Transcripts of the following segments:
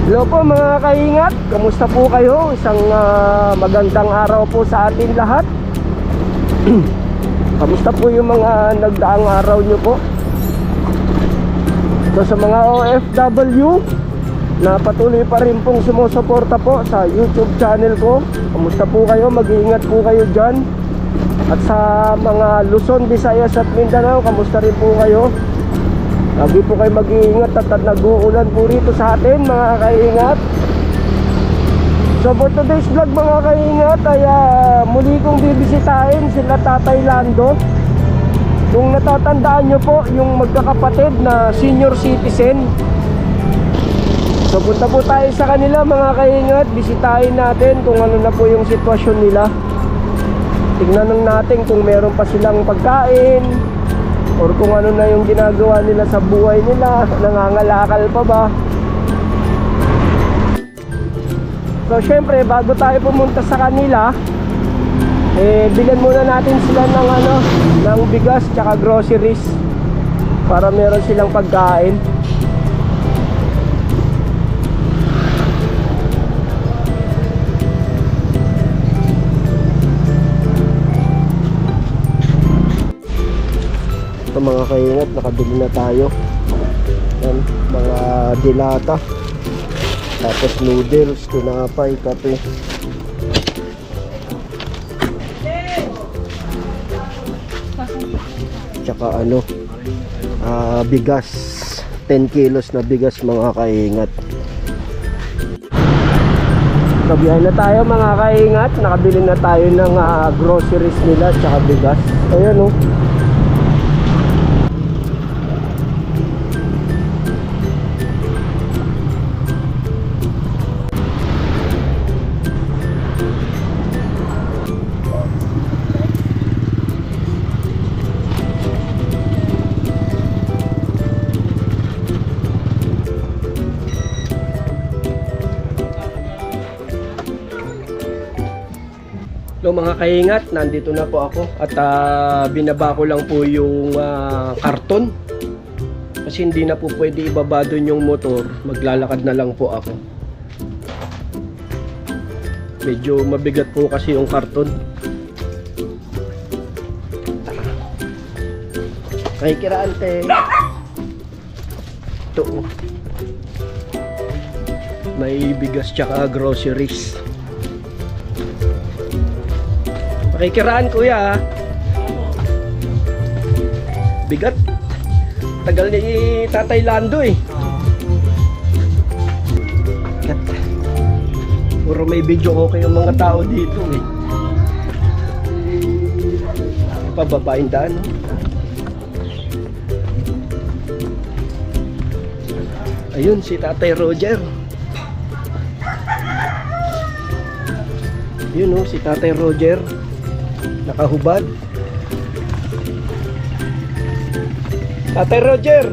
Hello po mga kaingat, kamusta po kayo? Isang magandang araw po sa atin lahat. Kamusta po yung mga nagdaang araw nyo po? So sa mga OFW na patuloy pa rin pong sumusuporta po sa YouTube channel ko, kamusta po kayo? Mag-iingat po kayo dyan. At sa mga Luzon, Visayas at Mindanao, kamusta rin po kayo? Lagi po kayo mag-iingat at nag-uulan po rito sa atin mga kaingat. So for today's vlog mga kaingat ay muli kong bibisitahin sila Tatay Lando. Kung natatandaan nyo po yung magkakapatid na senior citizen, so punta po tayo sa kanila mga kaingat. Bisitahin natin kung ano na po yung sitwasyon nila. Tignan natin kung meron pa silang pagkain or kung ano na yung ginagawa nila sa buhay nila, nangangalakal pa ba. So syempre bago tayo pumunta sa kanila, bilhan muna natin sila ng ng bigas tsaka groceries para meron silang pagkain. Ito mga kaingat, nakabili na tayo. Yan, mga dilata, tapos noodles, tinapay, kape. Tsaka bigas, 10 kilos na bigas mga kaingat. Kabiyahin na tayo mga kaingat, nakabili na tayo ng groceries nila tsaka bigas. Ayan So mga kaingat, nandito na po ako at binaba ko lang po yung karton kasi hindi na po pwede ibaba doon yung motor, maglalakad na lang po ako. Medyo mabigat po kasi yung karton. Ay kiraante. Ito may bigas tsaka groceries. Pakikiraan kuya. Bigat. Tagal ni Tatay Lando Bigat. Puro may video okay yung mga tao dito Pababain daan Ayun si Tatay Roger. Yun si Tatay Roger. Nakahubad. Tatay Roger,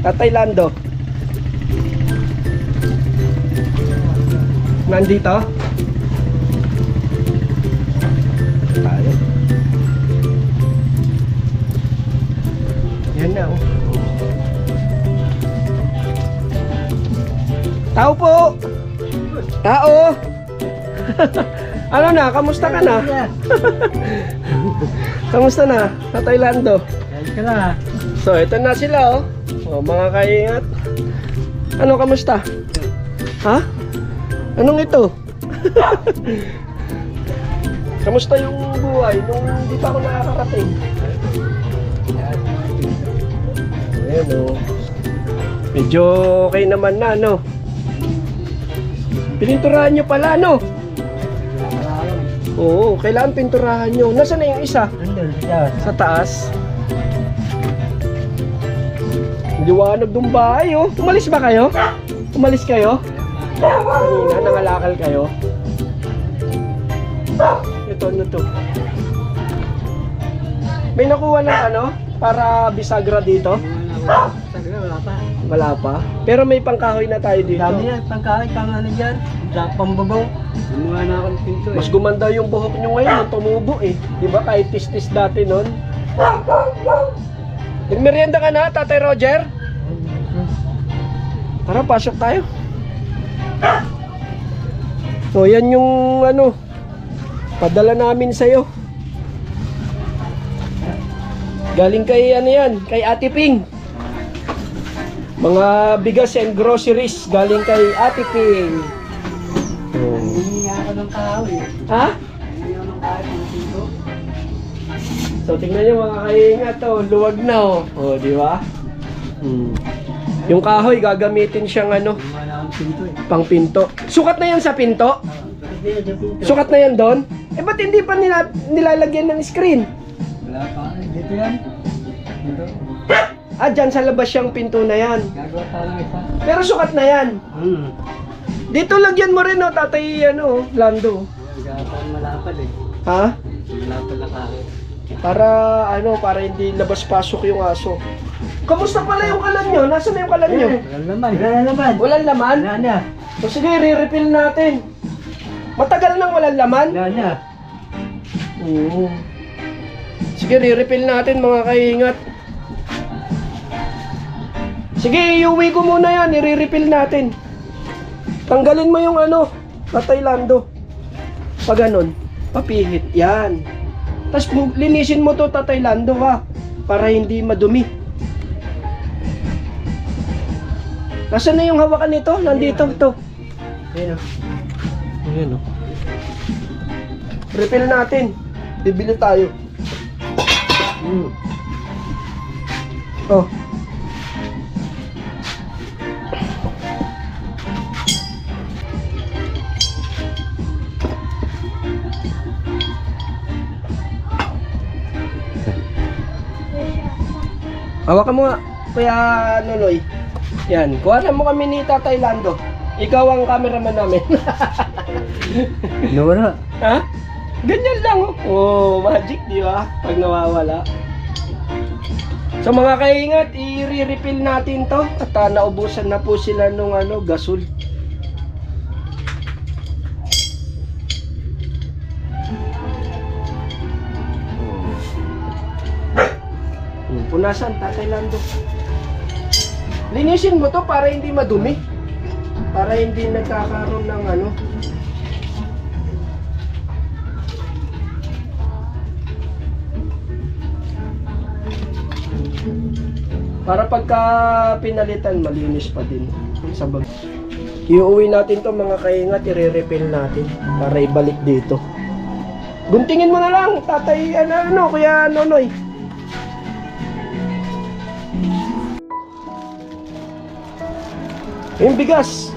Tatay Lando nandito tayo. Yan na Tao po. Tao. Ano na? Kamusta ka na? Kamusta na, Tatay Lando? So, ito na sila mga kaingat. Ano, kamusta? Ha? Anong ito? Kamusta yung buhay nung hindi pa ako nakakarating? Ayan medyo okay naman na Pininturahan nyo pala Oo, kailangan pinturahan nyo. Nasaan na yung isa? Sa taas. Liwanag ng bahay Umalis ba kayo? Umalis kayo? Kanina, nangalakal kayo? Ito, ano to? May nakuha ng para bisagra dito? Wala pa. Wala pa? Pero may pangkahoy na tayo dito. Dami na, pangkahoy, dyan. Pambabaw. Gumawa na ako ng pinto Mas gumanda yung buhok nyo ngayon nung tumubo Diba kahit tis-tis dati nun? Nagmerienda ka na, Tatay Roger? Tara, pasok tayo. So, yan yung ano, padala namin sa'yo. Galing kay ano yan, kay Ate Ping. Mga bigas and groceries galing kay Ate Ping. Oh. Hindi ako ng kahoy. Ha? Hindi ako ng kahoy ng pinto. So, tingnan nyo mga kaingat, oh, luwag na, oh. Oh, di ba? Yung kahoy, gagamitin siyang ano, Gumawa na akong pinto eh. pang pinto. Sukat na yan sa pinto? Hindi na dyan pinto. Sukat na yan doon? Eh, ba't hindi pa nilalagyan ng screen? Wala pa. Dito yan. Dito. Ah, dyan sa labas yung pinto na yan. Gagawa pa lang isa. Pero sukat na yan. Dito lagyan mo rin, oh, tatay, ano, Lando. Gagawa pa malapad eh. Ha? Malapad na kahoy. Para, ano, para hindi labas-pasok yung aso. Kamusta pala yung kalan nyo? Nasaan na yung kalan nyo? Walang laman. Walang laman. Walang laman? Wala na. O sige, re-refill natin. Matagal nang walang laman? Wala na. Oo. Sige, re-refill natin mga kaingat. Sige, iuwi ko muna yan. I-refill natin. Tanggalin mo yung ano, Tatay Lando. Pag ganun, papihit. Yan. Tapos linisin mo to, Tatay Lando, ha. Para hindi madumi. Nasaan na yung hawakan nito? Nandito to. Ayun o. Ayan o. Refill natin. Bibili tayo. Oh. Hawakan mo nga, Kuya Nonoy. Yan, kuhanan mo kami ni Tatay Lando. Ikaw ang cameraman namin. Nawala. Ha? Ganyan lang, oh. Oh, magic, di ba? Pag nawawala. So mga kaingat, i-refill natin to. At naubusan na po sila nung ano, gasol. Punasan, Tatay Lando. Linisin mo to para hindi madumi. Para hindi nagkakaroon ng ano. Para pagka pinalitan, malinis pa din sa bag. Iuwi natin to mga kaingat, i-refill natin para ibalik dito. Guntingin mo na lang, Tatay, ano, Kuya Nonoy. Yung bigas.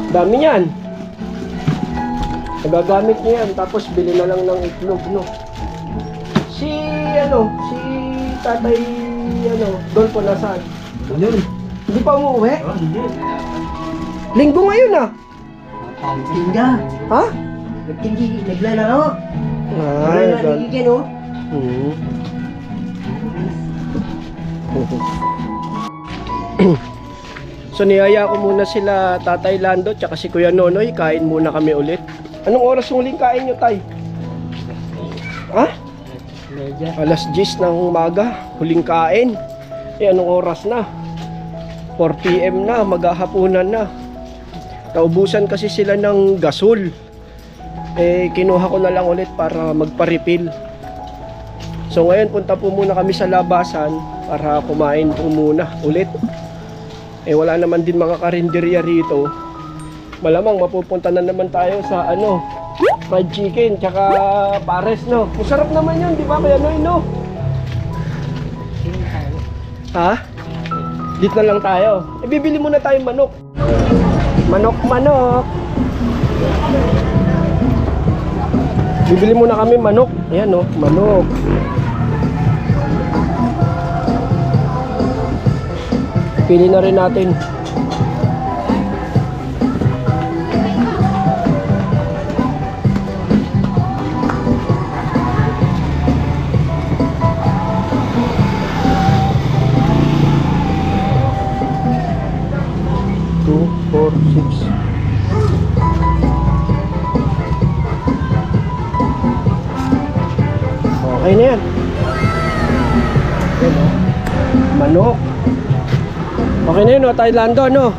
Dami niyan. Nagagamit niya yan. Tapos bili na lang ng itlog, no? Si Tatay, Dolpo nasaan? Yun. Hindi pa umuwi? Oh, hindi. Linggo ngayon, ah. Tinda. Ha? Nagtindi. Naglalaro. Ay, Nagigigyan o. So niyaya ko muna sila Tatay Lando tsaka si Kuya Nonoy, kain muna kami ulit. Anong oras yung huling kain nyo, Tay? Ha? Medya. Alas 10 ng umaga, huling kain. Eh anong oras na? 4 PM na, maghahapunan na. Naubusan kasi sila ng gasol. Eh kinuha ko na lang ulit para magpa-refill. So ngayon punta po muna kami sa labasan para kumain po muna ulit. Eh wala naman din mga karinderya rito. Malamang mapupunta na naman tayo sa ano, fried chicken tsaka pares, no. Masarap naman yun, di ba Kuya Noy, no? Ha? Dito na lang tayo. Eh bibili muna tayong manok. Manok. Bibili muna kami manok. Ayan, no, manok. Pili na rin natin. 2, 4, 6. Okay na yan. Ayan, oh. Manok. Okay na yun, no? Thailand, no?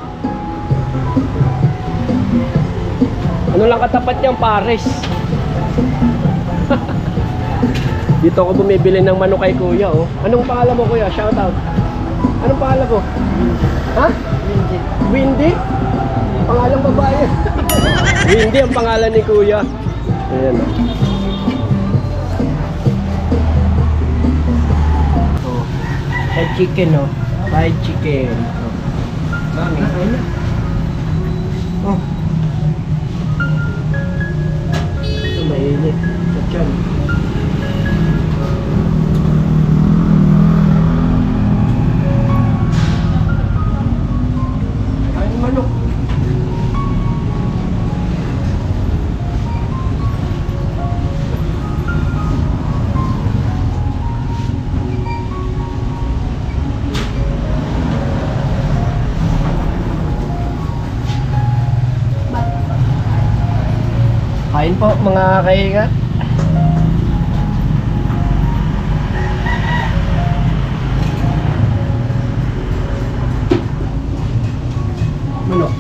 Ano lang katapat niyang Pares? Dito ako bumibili ng manok kay kuya, oh. Anong pangalan mo, kuya? Shout out. Anong pangalan mo? Ha? Windy. Windy? Pangalan babae. Windy ang pangalan ni kuya. Ayan, oh. Oh. Fried chicken, oh. Fried chicken. Oh. Mami. Oh. Ito mainit. Sa tiyan. Kain manok. Kain po mga kaigat. Manok.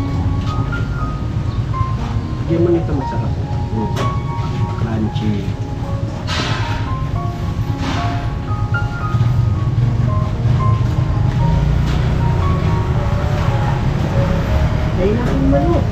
Hindi mo nito masarap. Crunchy. Kain natin manok.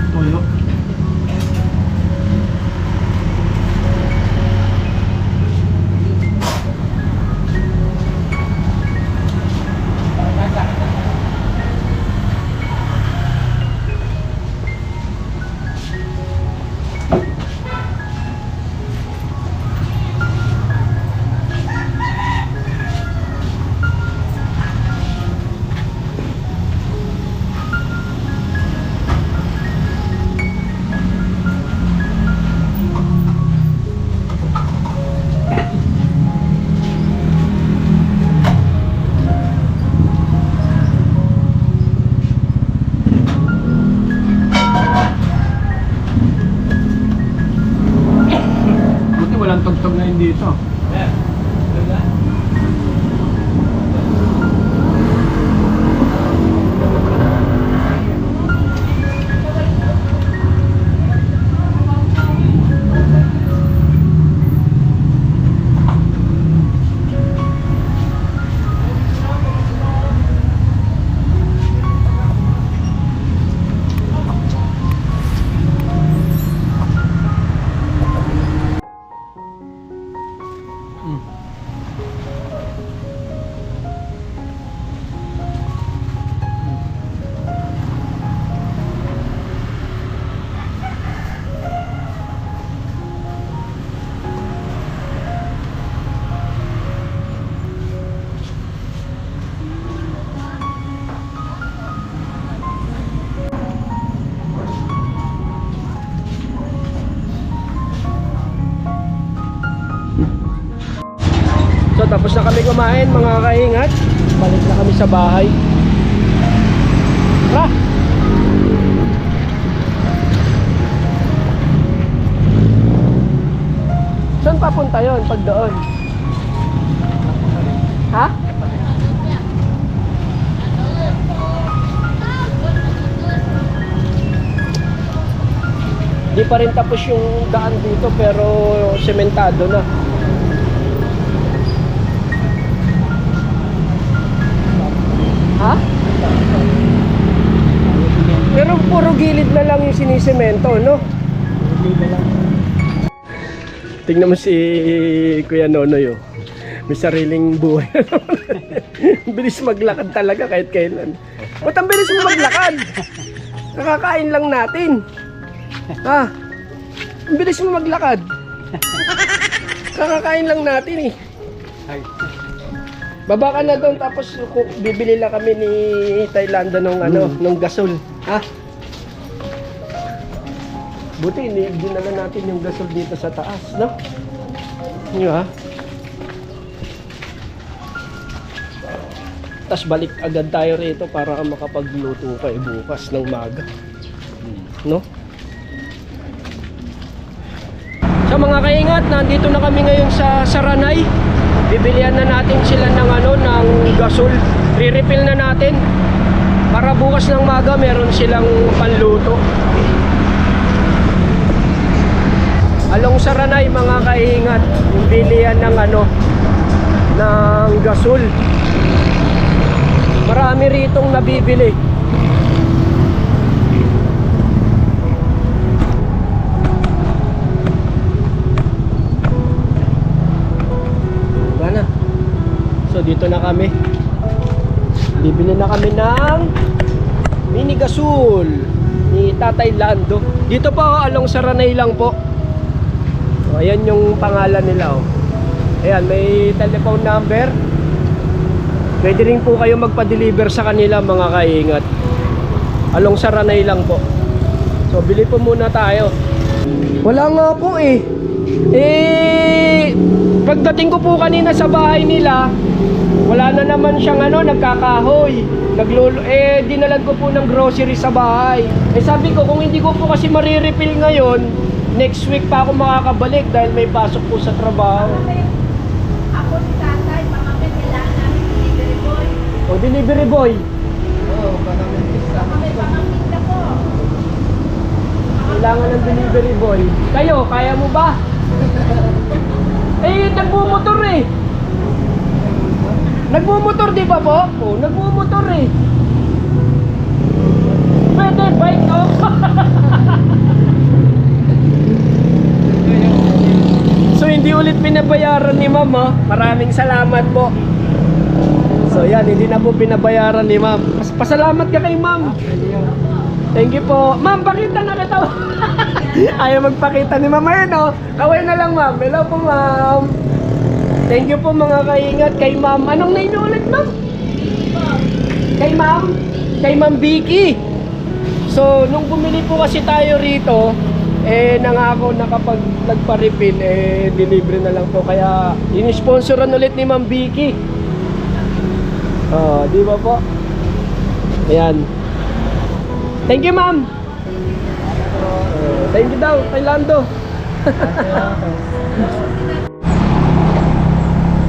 Toyo. Buti walang tugtog na yun dito. So tapos na kami kumain mga kaingat. Balik na kami sa bahay. Tara! Saan papunta yon pag doon? Ha? Di pa rin tapos yung daan dito pero sementado na. Ha? Pero puro gilid na lang yung sinisemento, no? Tingnan mo si Kuya Nonoy, oh. May sariling buhay. Bilis maglakad talaga kahit kailan. Ba't ang bilis mo maglakad? Nakakain lang natin. Ha? Ang bilis mo maglakad. Kakakain lang natin eh. Ay. Baba ka na doon tapos bibili lang kami ni Thailand ng gasol. Ha? Buti dinala natin yung gasol dito sa taas, no? Yun ha? Tapos balik agad tayo rito para makapagluto kayo bukas ng maga. No? So mga kaingat, nandito na kami ngayon sa Saranay. Bibilihan na natin sila ng ng gasol. Re-refill na natin para bukas ng maga meron silang panluto. Along Saranay mga kaingat, bilihan ng ng gasol. Marami ritong nabibili. Gana. So dito na kami. Bibili na kami ng mini gasol ni Tatay Lando. Dito po along Saranay lang po. So, ayan yung pangalan nila oh. Ayan, may telephone number. Pwede rin po kayo magpa-deliver sa kanila mga kaingat. Along Saranay lang po. So bili po muna tayo. Wala nga po eh. Pagdating ko po kanina sa bahay nila, wala na naman siyang nagkakahoy. Dinalan ko po ng grocery sa bahay. Sabi ko kung hindi ko po kasi marirefill ngayon, next week pa ako makakabalik dahil may pasok po sa trabaho. Ako si tatay, baka may kailangan namin delivery boy. O delivery boy. Oo, baka may pizza. Baka may pangangkita po. Kailangan ng delivery boy. Kayo, kaya mo ba? Nagmumotor eh. Nagmumotor di ba po? Oh, nagmumotor eh. Pwede, bike oh. So hindi ulit pinabayaran ni ma'am oh. Maraming salamat po. So yan, hindi na po pinabayaran ni ma'am. Pasalamat ka kay ma'am. Thank you po. Ma'am, pakita na kita. Ayaw magpakita ni ma'am. Ayun oh. Kaway na lang ma'am. Hello po ma'am. Thank you po mga kaingat kay ma'am. Anong name niyo ulit ma'am? Kay ma'am? Kay ma'am Vicky. So nung bumili po kasi tayo rito, nangako na kapag nagpa-refill, delivery na lang po. Kaya in-sponsoran ulit ni ma'am Vicky. Di ba po? Ayan. Thank you ma'am. Thank you daw, Tailando.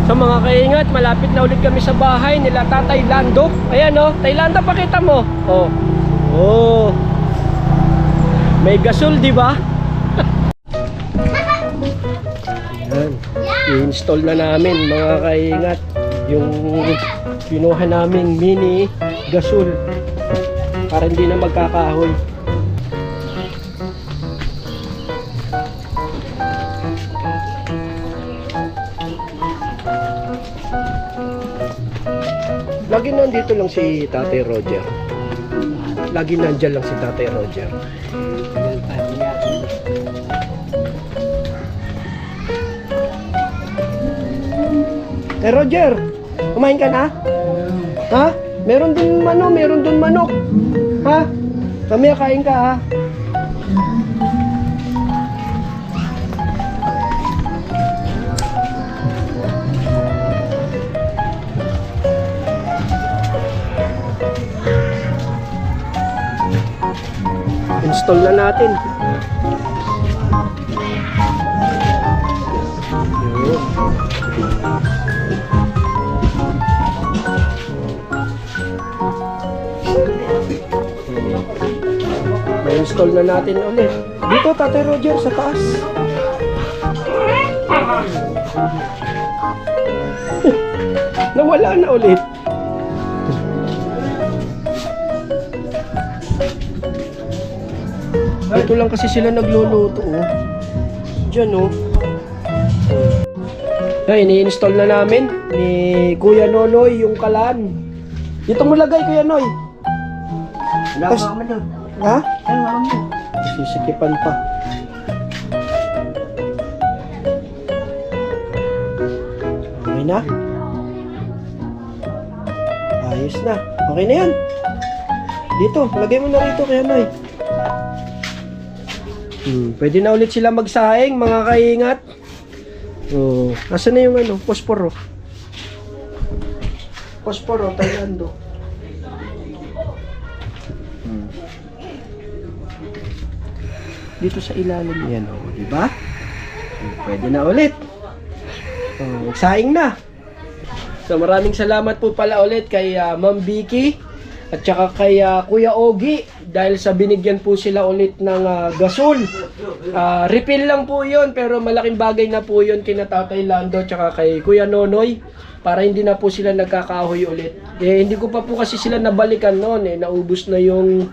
So mga kaingat, malapit na ulit kami sa bahay nila Tatay Lando. Ayan oh, Tailando, pakita mo. Oh. May gasol, di ba? Ayan. I-install na namin mga kaingat yung kinuha naming mini gasol para hindi na magkakahoy. Lagi nandito lang si Tatay Roger. Lagi nandyan lang si Tatay Roger. Roger, kumain ka na? Ha? Meron dun manok. Ha? Mamaya kain ka ha. Install na natin. Install na natin ulit. Dito, Tatay Roger, sa taas. Nawala na ulit. Dito lang kasi sila nagluluto, oh. Diyan, oh. Ay, ini-install na namin ni Kuya Nonoy yung kalan. Dito mo lagay, Kuya Noy. Wala Tas- ko naman doon. Ha? Ano naman doon? Sisikipan pa. Okay na? Ayos na. Okay na yan. Dito, lagay mo na rito kaya Noy. Pwede na ulit sila magsaing, mga kaingat. Oh, asan na yung ano, posporo? Posporo, Tailando. Dito sa ilalim yan, oh, di ba? Pwede na ulit. Oh, magsaing na. So maraming salamat po pala ulit kay Ma'am Vicky at saka kay Kuya Ogie dahil sa binigyan po sila ulit ng gasol. Refill lang po yun pero malaking bagay na po yun kina Tatay Lando at saka kay Kuya Nonoy para hindi na po sila nagkakahoy ulit. Eh, hindi ko pa po kasi sila nabalikan noon eh. Naubos na yung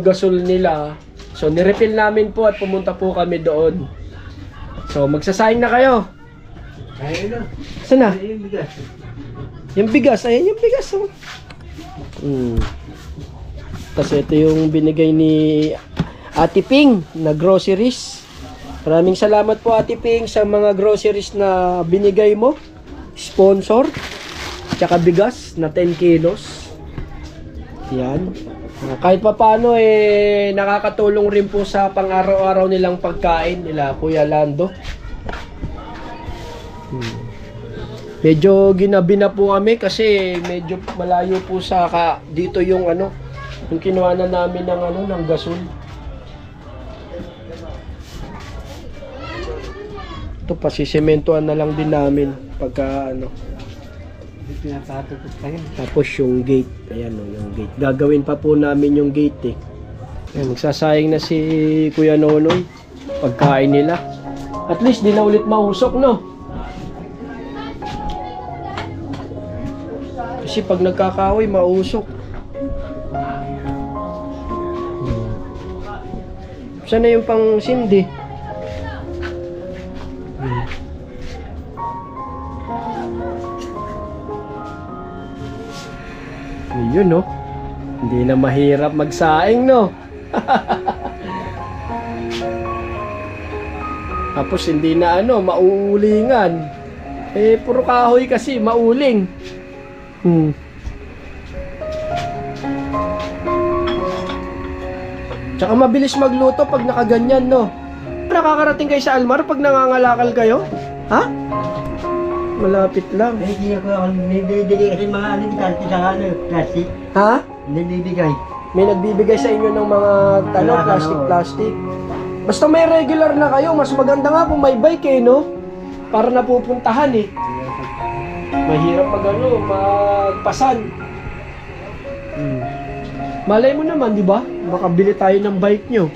gasol nila. So nirefill namin po at pumunta po kami doon. So magsasaing na kayo. Ayun na. Saan na? Ayun, bigas. Yung bigas, ayan yung bigas. Oh. Tapos ito yung binigay ni Ate Ping na groceries. Maraming salamat po Ate Ping sa mga groceries na binigay mo. Sponsor. Tsaka bigas na 10 kilos. Yan. Kahit pa paano nakakatulong rin po sa pang-araw-araw nilang pagkain nila Kuya Lando. Medyo ginabi na po kami kasi medyo malayo po sa dito yung yung kinuha na namin ng gasol. Ito pasisimentohan na lang din namin pagka Pinapatupot pa yun. Tapos yung gate, ayan yung gate. Gagawin pa po namin yung gate eh. Ayan, magsasayang na si Kuya Nonoy pagkain nila. At least di na ulit mausok, no? Kasi pag nagkakahoy, mausok. Saan na yung pang sindi? Yun, no? Hindi na mahirap magsaing, no? Tapos hindi na mauulingan. Eh, puro kahoy kasi, mauling. Tsaka mabilis magluto pag nakaganyan, no? Nakakarating kayo sa Almar pag nangangalakal kayo? Ha? Malapit lang. Hindi ako nabibigay kasi mga sa plastic. Ha? Nabibigay. May nagbibigay sa inyo ng mga plastic. Basta may regular na kayo, mas maganda nga kung may bike no? Para napupuntahan eh. Mahirap magpasan. Malay mo naman, di ba? Makabili tayo ng bike nyo.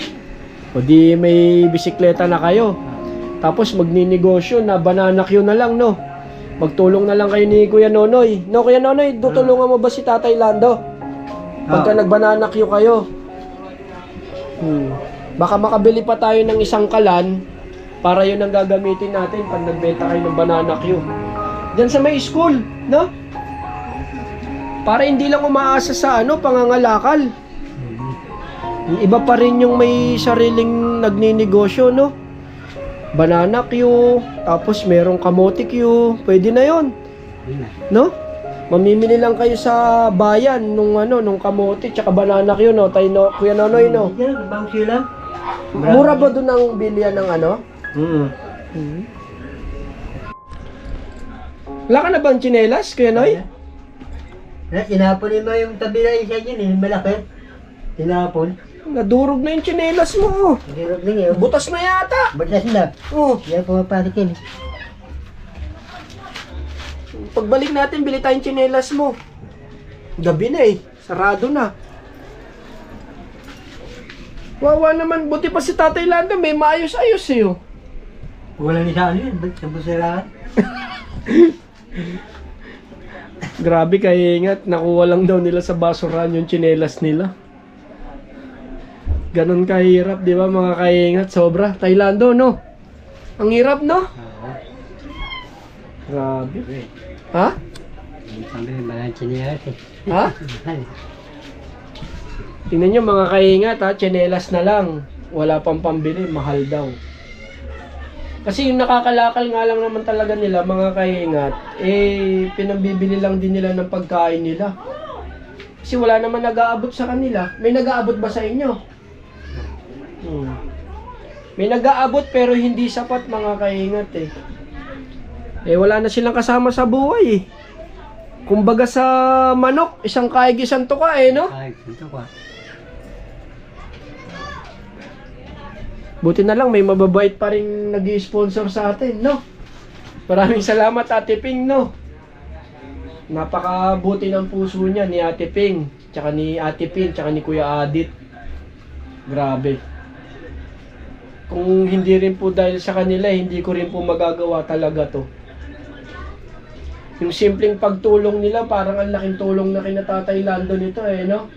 O di may bisikleta na kayo. Tapos magninegosyo na banana queue na lang, no? Magtulong na lang kayo ni Kuya Nonoy. No, Kuya Nonoy, tutulungan mo ba si Tatay Lando? Pagka nagbanana queue kayo. Baka makabili pa tayo ng isang kalan para yun ang gagamitin natin pag nagbenta kayo ng banana queue. Diyan sa may school, no? Para hindi lang umaasa sa pangangalakal. Iba pa rin yung may sariling nagninegosyo, no? Banana queue, tapos merong kamote queue, pwede na yon, no? Mamimili lang kayo sa bayan nung kamote tsaka banana queue, no? Kuya Nonoy, no? Bang sila? Mura ba doon ang bilihan ng Wala ka na bang tsinelas, Kuya Noy? Tinapon mo yung tabi na isa dyan malaki. Tinapon. Nadurog na yung tsinelas mo. Nadurog na yun. Butas na yata. Butas na. Yan pumapalik yun. Pagbalik natin, bili tayong tsinelas mo. Gabi na sarado na. Wawa naman, buti pa si Tatay Lando, may maayos-ayos Wala ni sa yun, ba't sa busirahan? Grabe kaingat, nakuha lang daw nila sa basurahan yung tsinelas nila. Ganon kahirap, di ba mga kaingat? Sobra. Tailando, no? Ang hirap, no? Grabe. Ha? Sabi, malang tsinelas Ha? Tingnan nyo mga kaingat, tsinelas na lang. wala pang pambili, mahal daw. Kasi yung nakakalakal nga lang naman talaga nila, mga kaingat, eh, pinambibili lang din nila ng pagkain nila. Kasi wala naman nag-aabot sa kanila. May nag-aabot ba sa inyo? May nag-aabot pero hindi sapat, mga kaingat eh. Eh, wala na silang kasama sa buhay eh. Kumbaga sa manok, isang kaig, isang tuka eh, no? Ay, ito ka. Buti na lang may mababait pa rin nag-i-sponsor sa atin, no? Maraming salamat, Ate Ping, no? Napakabuti ng puso niya ni Ate Ping, tsaka ni Ate Ping, tsaka ni Kuya Adit. Grabe. Kung hindi rin po dahil sa kanila, hindi ko rin po magagawa talaga to. Yung simpleng pagtulong nila, parang ang laking tulong na kina Tatay Lando nito eh, no?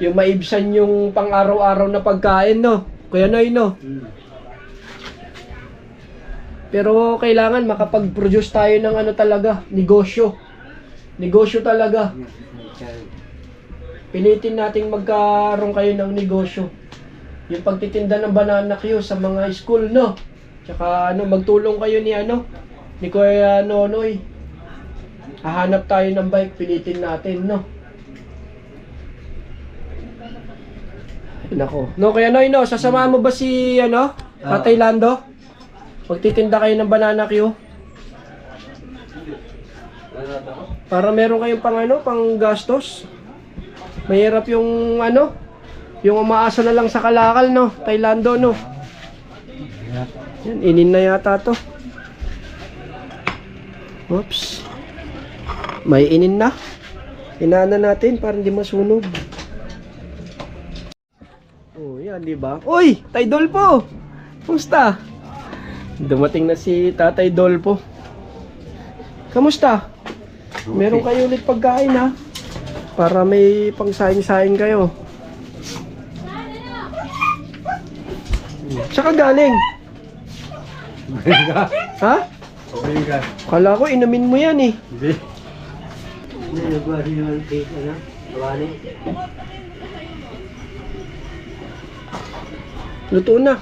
Yung maibsan yung pang-araw-araw na pagkain, no? Kuya Noy, no? Pero kailangan makapag-produce tayo ng ano talaga, negosyo. Negosyo talaga. Pilitin nating magkaroon kayo ng negosyo. Yung pagtitinda ng banana Q sa mga school, no? Tsaka ano, magtulong kayo ni ano, ni Kuya Nonoy. Hahanap tayo ng bike, pilitin natin, no? Nako. No, Kuya Noy, no, sasamahan mo ba si ano, Tatay Lando? Magtitinda kayo ng banana Q? Para meron kayong pang ano, pang gastos. Mahirap yung ano, yung umaasa na lang sa kalakal, no, Tay Lando, no. Yan, inin na yata to. Oops. May inin na. Inana natin para hindi masunog. Oh, yan, di ba? Uy, Tay Dolpo. Kumusta? Dumating na si Tatay Dolpo. Kamusta? Meron kayo ulit pagkain, ha? Para may pangsaing-saing kayo. Saka galing. Ha? Kala ko inumin mo yan eh. Hindi. Hindi, nagwa rin naman cake, ano? Kawali. Luto na.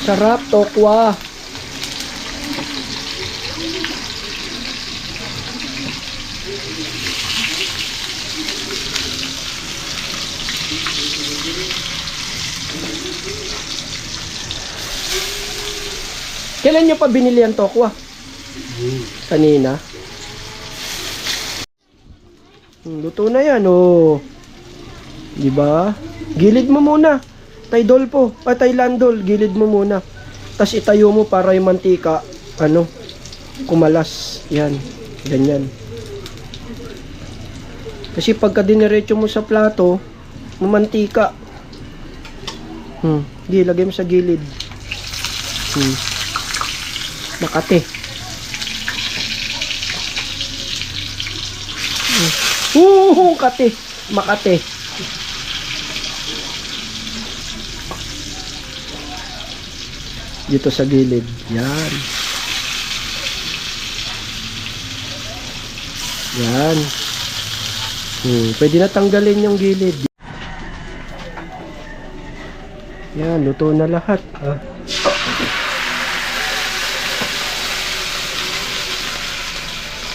Sarap, tokwa. Kailan nyo pa binili ang tokwa? Kanina. Luto na yan, oh. Di ba? Gilid mo muna. Tay Dolpo, Tay Landol, gilid mo muna. Tapos itayo mo para yung mantika, ano, kumalas. Yan, ganyan. Kasi pagka diniretso mo sa plato, mamantika. Di, lagay mo sa gilid. Makate. Kate. Makate. Dito sa gilid. Yan. Yan. Pwede na tanggalin yung gilid. Yan, luto na lahat.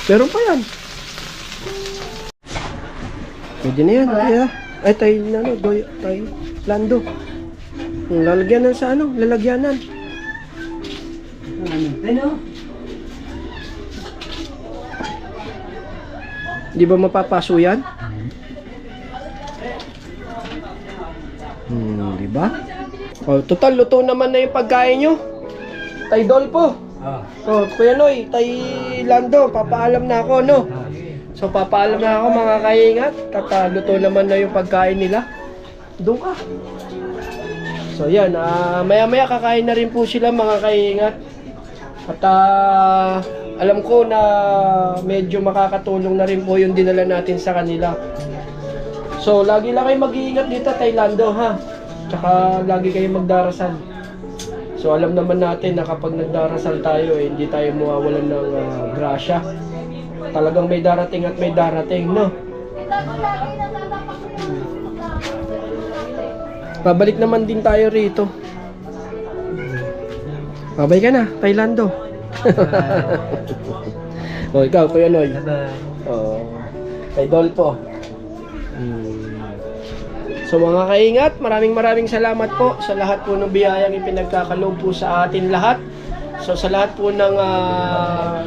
Meron pa yan. Pwede na yan. Ay, tayo na, no, tayo, Lando. Lalagyan sa ano, lalagyanan. Ano? Di ba mapapaso yan? Di ba? Oh, total, luto naman na yung pagkain nyo. Tay Dolpo. Oh, Kuya Noy, Tay Lando, papaalam na ako, no? So, papaalam na ako, mga kaingat. Luto naman na yung pagkain nila. Doon ka. So, yan. Maya-maya kakain na rin po sila, mga kaingat. At alam ko na medyo makakatulong na rin po yung dinala natin sa kanila. So, lagi lang kayo mag-iingat dito, Tay Lando, ha? Tsaka lagi kayo magdarasal. So alam naman natin na kapag nagdarasal tayo, hindi tayo mawawalan ng grasya. Talagang may darating at may darating, no? Babalik naman din tayo rito. Babay ka na, kay Lando. O ikaw, Kuya Noy. Bye-bye. Kay Dolpo. So mga kaingat, maraming salamat po sa lahat po ng biyayang ipinagkakaloob po sa atin lahat. So sa lahat po ng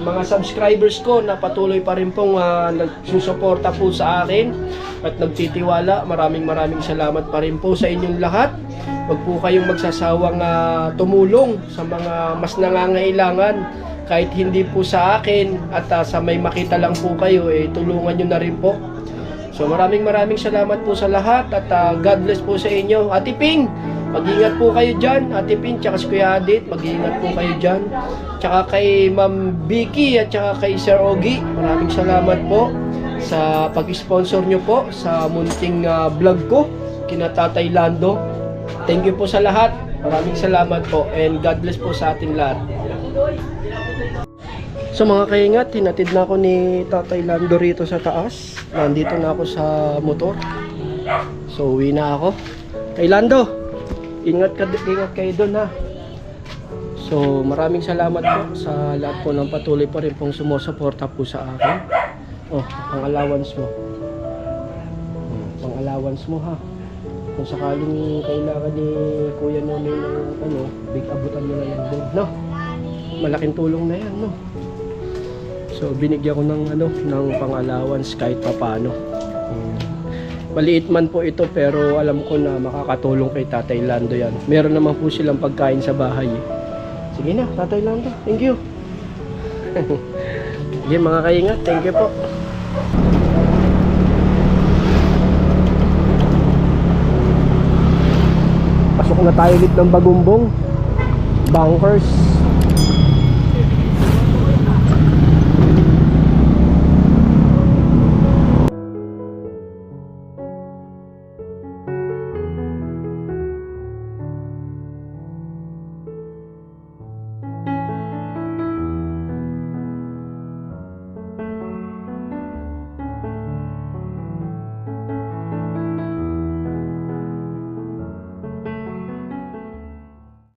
mga subscribers ko na patuloy pa rin pong nagsusuporta po sa akin at nagtitiwala, maraming salamat pa rin po sa inyong lahat. Huwag po kayong magsasawang tumulong sa mga mas nangangailangan, kahit hindi po sa akin at sa may makita lang po kayo, tulungan nyo na rin po. So maraming salamat po sa lahat at God bless po sa inyo. Ate Ping, mag-ingat po kayo dyan. Ate Ping, tsaka si Kuya Adit, mag-ingat po kayo dyan. Tsaka kay Ma'am Vicky at tsaka kay Sir Ogie, maraming salamat po sa pag-sponsor nyo po sa munting vlog ko, kina Tatay Lando. Thank you po sa lahat. Maraming salamat po and God bless po sa ating lahat. So mga kaingat, hinatid na ako ni Tatay Lando rito sa taas. Nandito na ako sa motor. So uwi na ako. Tay Lando, ingat kayo doon ha. So maraming salamat po sa lahat po ng patuloy pa rin pong sumusuporta po sa akin. Oh, pang-allowance mo. Pang-allowance mo ha. Kung sakaling kailangan ni Kuya Nonoy ng big abutan mo na yan doon, no? Malaking tulong na yan, no? So binigyan ko ng ng pang-allowance kahit papaano. Maliit man po ito pero alam ko na makakatulong kay Tatay Lando yan. Meron naman po silang pagkain sa bahay. Sige na, Tatay Lando. Thank you. Sige mga kaingat, thank you po. Pasok na tayo ulit ng Bagumbong Bankers.